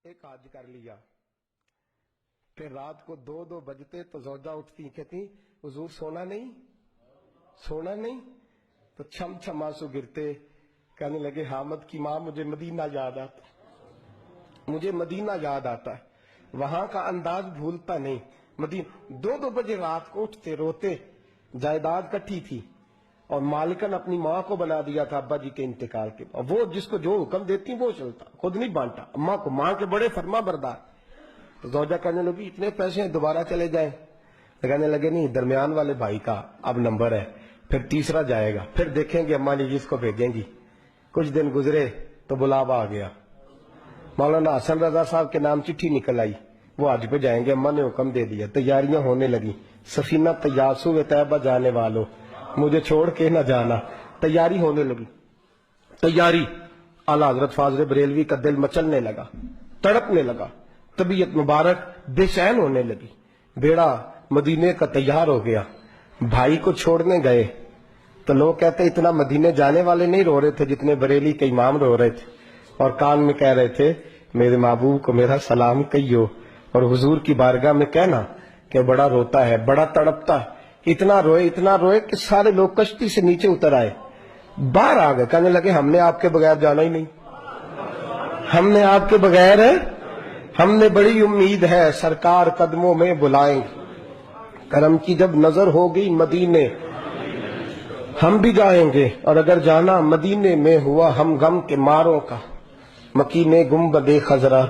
ایک حج کر لیا، پھر رات کو 2 بجتے تو زوجہ اٹھتی کہتی حضور سونا نہیں، تو چھم چھم آنسو گرتے، کہنے لگے حامد کی ماں مجھے مدینہ یاد آتا ہے، وہاں کا انداز بھولتا نہیں۔ مدینہ 2 بجے رات کو اٹھتے روتے، جائیداد کٹھی تھی اور مالکن اپنی ماں کو بنا دیا تھا ابا جی کے انتقال کے بعد، وہ جس کو جو حکم دیتی وہ چلتا، خود نہیں بانٹا اماں کو، ماں کے بڑے فرما بردار۔ تو زوجہ کہنے لگی اتنے پیسے ہیں دوبارہ چلے جائیں، کہنے لگے نہیں، درمیان والے بھائی کا اب نمبر ہے، پھر تیسرا جائے گا، پھر دیکھیں گے اماں جی جس کو بھیجیں گی۔ کچھ دن گزرے تو بلاوا آ گیا، مولانا حسن رضا صاحب کے نام چٹھی نکل آئی، وہ حج پہ جائیں گے، اماں نے حکم دے دیا، تیاریاں ہونے لگی، سفینہ تیاسو طیبہ جانے والوں مجھے چھوڑ کے نہ جانا، تیاری ہونے لگی، تیاری اعلیٰ حضرت فاضل بریلوی کا دل مچلنے لگا، تڑپنے لگا، طبیعت مبارک بے چین ہونے لگی، بیڑا مدینے کا تیار ہو گیا، بھائی کو چھوڑنے گئے تو لوگ کہتے اتنا مدینے جانے والے نہیں رو رہے تھے جتنے بریلی کے امام رو رہے تھے، اور کان میں کہہ رہے تھے میرے محبوب کو میرا سلام کہیو، اور حضور کی بارگاہ میں کہنا کہ بڑا روتا ہے، بڑا تڑپتا ہے، اتنا روئے کہ سارے لوگ کشتی سے نیچے اتر آئے، باہر آ گئے، کہنے لگے ہم نے آپ کے بغیر جانا ہی نہیں، ہم نے آپ کے بغیر، ہم نے بڑی امید ہے سرکار قدموں میں بلائیں گے، کرم کی جب نظر ہوگی مدینے ہم بھی جائیں گے، اور اگر جانا مدینے میں ہوا ہم غم کے ماروں کا، مکینے گنبد خضرا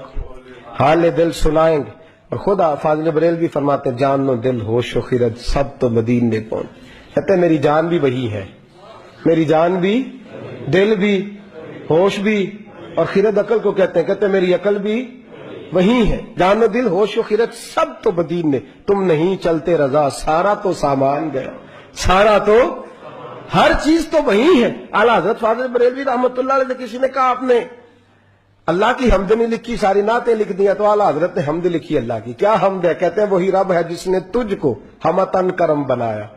حال دل سنائیں گے۔ اور خدا فاضل بریلوی فرماتے جان و دل ہوش و خرد سب تو مدینے پہنچ، کہتے میری جان بھی وہی ہے، میری جان بھی، دل بھی، ہوش بھی، اور خرد عقل کو کہتے ہیں، میری عقل بھی وہی ہے، جان و دل ہوش و خرد سب تو مدینے، تم نہیں چلتے رضا سارا تو سامان گیا، سارا تو ہر چیز تو وہی ہے۔ اعلیٰ حضرت فاضل بریلوی رحمت اللہ علیہ سے کسی نے کہا آپ نے اللہ کی حمد نہیں لکھی، ساری نعتیں لکھ دیا، تو اعلیٰ حضرت نے حمد لکھی اللہ کی، کیا حمد ہے؟ کہتے ہیں وہی رب ہے جس نے تجھ کو ہمتن کرم بنایا،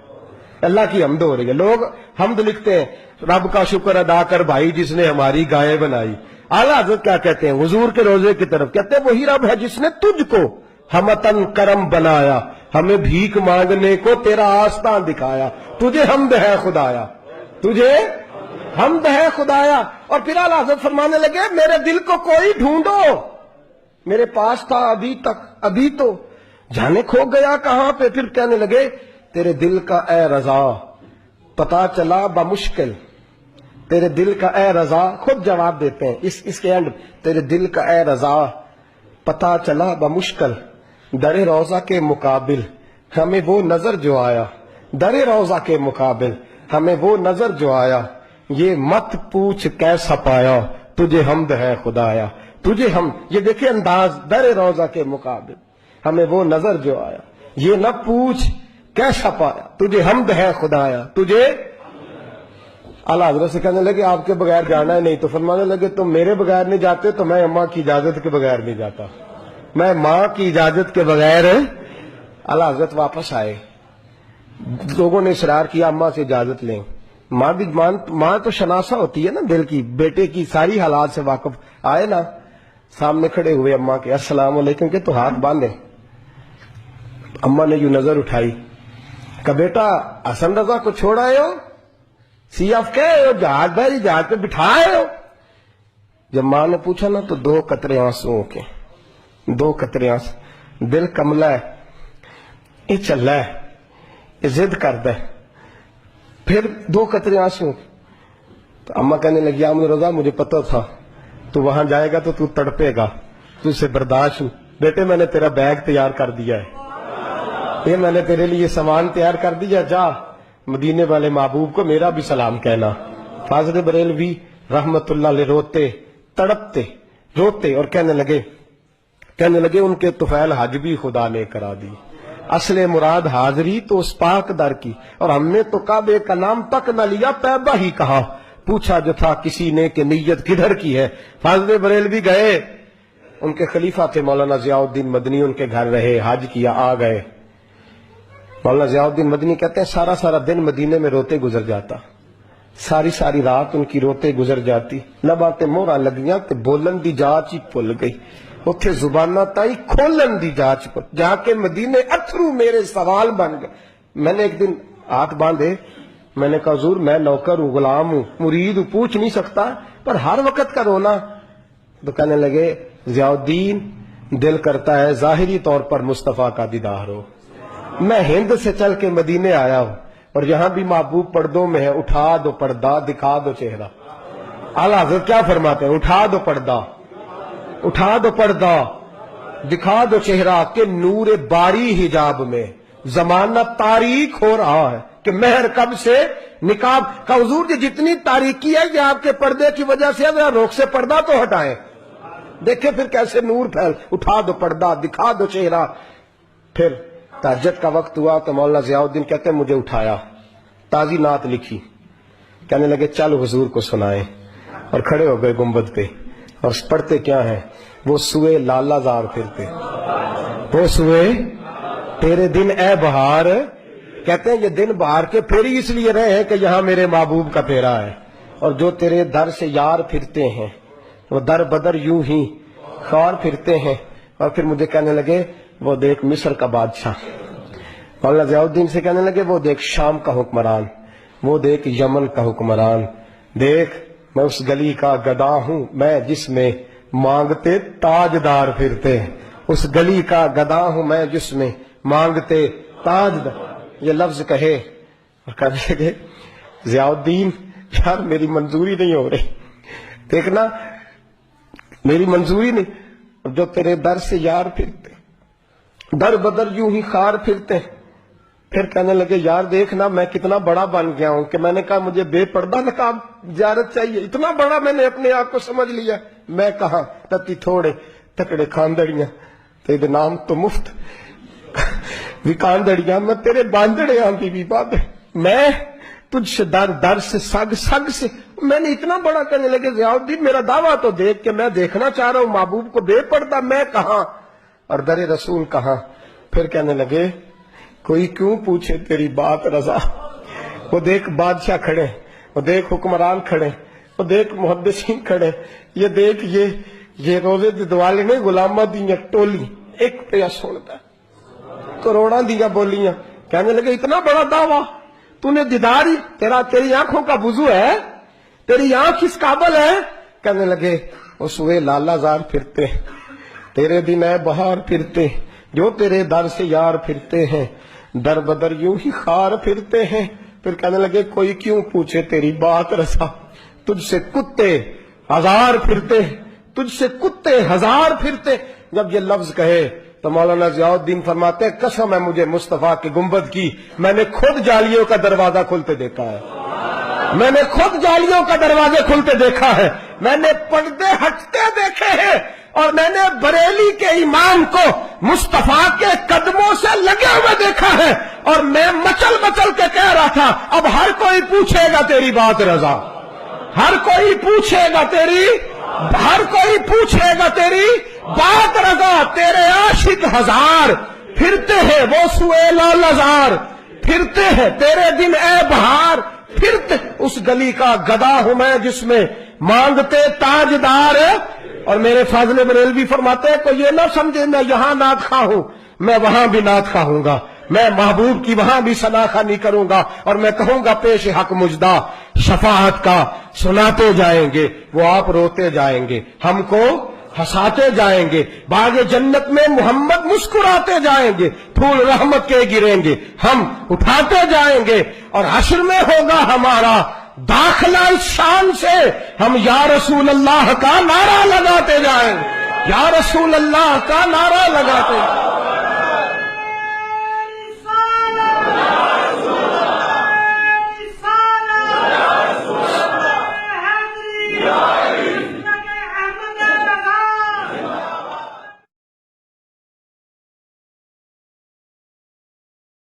اللہ کی حمد ہو رہی ہے، لوگ حمد لکھتے ہیں رب کا شکر ادا کر بھائی جس نے ہماری گائے بنائی، اعلیٰ حضرت کیا کہتے ہیں حضور کے روزے کی طرف، کہتے ہیں وہی رب ہے جس نے تجھ کو ہمتن کرم بنایا، ہمیں بھیک مانگنے کو تیرا آستان دکھایا، تجھے حمد ہے خدایا، تجھے حمد ہے خدایا۔ اور پھر اعلیٰ حضرت فرمانے لگے میرے دل کو کوئی ڈھونڈو، میرے پاس تھا ابھی تک، ابھی تو جانے کھو گیا کہاں پہ۔ پھر کہنے لگے تیرے دل کا اے رضا پتا چلا بمشکل، تیرے دل کا اے رضا، خود جواب دیتے ہیں اس کے اینڈ، تیرے دل کا اے رضا پتا چلا بمشکل، در روضہ کے مقابل ہمیں وہ نظر جو آیا، در روضہ کے مقابل ہمیں وہ نظر جو آیا، یہ مت پوچھ کیسا پایا، تجھے حمد ہے خدایا، تجھے ہم، یہ دیکھیں انداز، در روضہ کے مقابل ہمیں وہ نظر جو آیا، یہ نہ پوچھ کیسا پایا، تجھے حمد ہے خدایا، تجھے۔ اعلیٰ حضرت سے کہنے لگے آپ کے بغیر جانا ہے نہیں، تو فرمانے لگے تم میرے بغیر نہیں جاتے تو میں اماں کی اجازت کے بغیر نہیں جاتا، میں ماں کی اجازت کے بغیر۔ اعلیٰ حضرت واپس آئے، لوگوں نے اصرار کیا اماں سے اجازت لیں، ماں بھی ماں تو شناسا ہوتی ہے نا دل کی، بیٹے کی ساری حالات سے واقف، آئے نا سامنے کھڑے ہوئے اماں کے، السلام علیکم کہ تو ہاتھ باندھے، اماں نے یوں نظر اٹھائی، کہ بیٹا حسن رضا کو چھوڑ آئے ہو، سی آف کے جہاز بھائی جہاز پہ بٹھائے ہو؟ جب ماں نے پوچھا نا تو 2 قطرے آنسوں کے، 2 قطرے آنسو، دل کملا ہے، یہ چل رہا ہے، یہ ضد کرتا ہے، پھر 2 قطرے آنسوں، تو اماں کہنے لگی آمد رضا مجھے پتہ تھا تو وہاں جائے گا تو تو تڑپے گا، تو اسے برداشت ہوں، بیٹے میں نے تیرا بیگ تیار کر دیا ہے، یہ میں نے تیرے لیے سامان تیار کر دیا، جا مدینے والے محبوب کو میرا بھی سلام کہنا۔ فاضل بریلوی رحمت اللہ علیہ روتے تڑپتے روتے اور کہنے لگے ان کے طفیل حج بھی خدا نے کرا دی، اصل مراد حاضری تو اس پاک در کی، اور ہم نے تو کعبے کا نام تک نہ لیا، طیبہ ہی کہا، پوچھا جو تھا کسی نے کہ نیت کدھر کی ہے۔ فاضل بریلوی گئے، ان کے خلیفہ تھے مولانا ضیاء الدین مدنی، ان کے گھر رہے، حج کیا، آ گئے۔ مولانا ضیاء الدین مدنی کہتے ہیں سارا دن مدینے میں روتے گزر جاتا، ساری رات ان کی روتے گزر جاتی، لباں تے مورا لگیاں تے بولن دی جاچ ہی بھول گئی، اتھے زبانہ تائی کھولن دی جاچ پر جا کے مدینے اتھرو میرے سوال بن گئے. میں نے ایک دن ہاتھ باندھے, میں نے کہا حضور میں نوکر ہوں, غلام ہوں, مرید ہوں, پوچھ نہیں سکتا, پر ہر وقت کا رونا. تو کہنے لگے ضیاء الدین دل کرتا ہے ظاہری طور پر مصطفیٰ کا دیدار ہو. میں ہند سے چل کے مدینے آیا ہوں اور یہاں بھی محبوب پردوں میں ہے, اٹھا دو پردہ دکھا دو چہرہ. اعلیٰ حضرت کیا فرماتے ہیں, اٹھا دو پردہ, اٹھا دو پردہ دکھا دو چہرہ کہ نور باری حجاب میں زمانہ تاریک ہو رہا ہے کہ مہر کب سے نقاب کا. حضور جی جتنی تاریکی ہے یہ آپ کے پردے کی وجہ سے, ذرا روک سے پردہ تو ہٹائیں, دیکھیں پھر کیسے نور پھیل. اٹھا دو پردہ دکھا دو چہرہ. پھر تہجد کا وقت ہوا تو مولانا ضیاء الدین کہتے ہیں مجھے اٹھایا, تازی نعت لکھی, کہنے لگے چل حضور کو سنائیں, اور کھڑے ہو گئے گنبد پہ اور پڑھتے کیا ہیں, وہ سوئے لالا زار پھرتے, وہ سوئے تیرے دن اے بہار. کہتے ہیں یہ دن بہار کے پھر ہی اس لیے رہے ہیں کہ یہاں میرے محبوب کا پھیرا ہے, اور جو تیرے در سے یار پھرتے ہیں وہ در بدر یوں ہی خوار پھرتے ہیں. اور پھر مجھے کہنے لگے وہ دیکھ مصر کا بادشاہ. مولانا ضیاء الدین سے کہنے لگے وہ دیکھ شام کا حکمران, وہ دیکھ یمن کا حکمران. دیکھ میں اس گلی کا گدا ہوں میں جس میں مانگتے تاجدار پھرتے ہیں, اس گلی کا گدا ہوں میں جس میں مانگتے تاجدار. یہ لفظ کہے اور کہنے لگے ضیاء الدین یار میری منظوری نہیں ہو رہی, دیکھنا میری منظوری نہیں. جو تیرے در سے یار پھرتے در بدر یوں ہی خار پھرتے. پھر کہنے لگے یار دیکھنا میں کتنا بڑا بن گیا ہوں کہ میں نے کہا مجھے بے پردہ نقاب زیارت چاہیے, اتنا بڑا میں نے اپنے آپ کو سمجھ لیا. میں کہاں تتی تھوڑے تکڑے کھاندڑیاں تیرے نام تو مفت وکاندڑیاں, میں تیرے باندڑے ہاں بی بی بات, میں تجھ سے در در سے سگ سگ سے. میں نے اتنا بڑا. کہنے لگے ضیاء الدین میرا دعویٰ تو دیکھ کہ میں دیکھنا چاہ رہا ہوں محبوب کو بے پردہ, میں کہاں اور در رسول کہاں. پھر کہنے لگے کوئی کیوں پوچھے تیری بات رضا. وہ دیکھ بادشاہ کھڑے, وہ دیکھ حکمران کھڑے, وہ دیکھ محدثین کھڑے, یہ دیکھ یہ روزے دوالے نے غلامہ دیا ٹولی ایک پہ سنتا کروڑا دیا بولیاں. کہنے لگے اتنا بڑا دعویٰ تو نے دیداری, تیری آنکھوں کا وضو ہے, تیری آنکھ کس قابل ہے. کہنے لگے وہ سوئے لالا زار پھرتے, تیرے دن اے بہار پھرتے, جو تیرے در سے یار پھرتے ہیں در بدر یوں ہی خار پھرتے ہیں. پھر کہنے لگے کوئی کیوں پوچھے تیری بات رسا, تجھ سے کتے ہزار پھرتے, تجھ سے کتے ہزار پھرتے. جب یہ لفظ کہے تو مولانا ضیاء الدین فرماتے ہیں قسم ہے مجھے مصطفیٰ کی گنبد کی, میں نے خود جالیوں کا دروازہ کھلتے دیکھا ہے, میں نے خود جالیوں کا دروازے کھلتے دیکھا ہے, میں نے پردے ہٹتے دیکھے ہیں, اور میں نے بریلی کے امام کو مصطفیٰ کے قدموں سے لگے ہوئے دیکھا ہے. اور میں مچل مچل کے کہہ رہا تھا اب ہر کوئی پوچھے گا تیری بات رضا, ہر کوئی پوچھے گا تیری, ہر کوئی پوچھے گا تیری بات رضا. تیرے عاشق ہزار پھرتے ہیں وہ سوئے لالزار پھرتے ہیں, تیرے دن اے بہار پھرتے. اس گلی کا گدا ہوں میں جس میں مانگتے تاجدار. اور میرے فاضل بریلوی فرماتے ہیں کوئی یہ نہ سمجھے میں یہاں نعت خواہ ہوں, میں وہاں بھی نعت خواہ ہوں گا, میں محبوب کی وہاں بھی ثنا خوانی کروں گا, اور میں کہوں گا پیش حق مجدہ شفاعت کا سناتے جائیں گے, وہ آپ روتے جائیں گے, ہم کو ہنساتے جائیں گے, باغ جنت میں محمد مسکراتے جائیں گے, پھول رحمت کے گریں گے, ہم اٹھاتے جائیں گے, اور حشر میں ہوگا ہمارا داخلہ اس شان سے, ہم یا رسول اللہ کا نعرہ لگاتے جائیں گے, یا رسول اللہ کا نعرہ لگاتے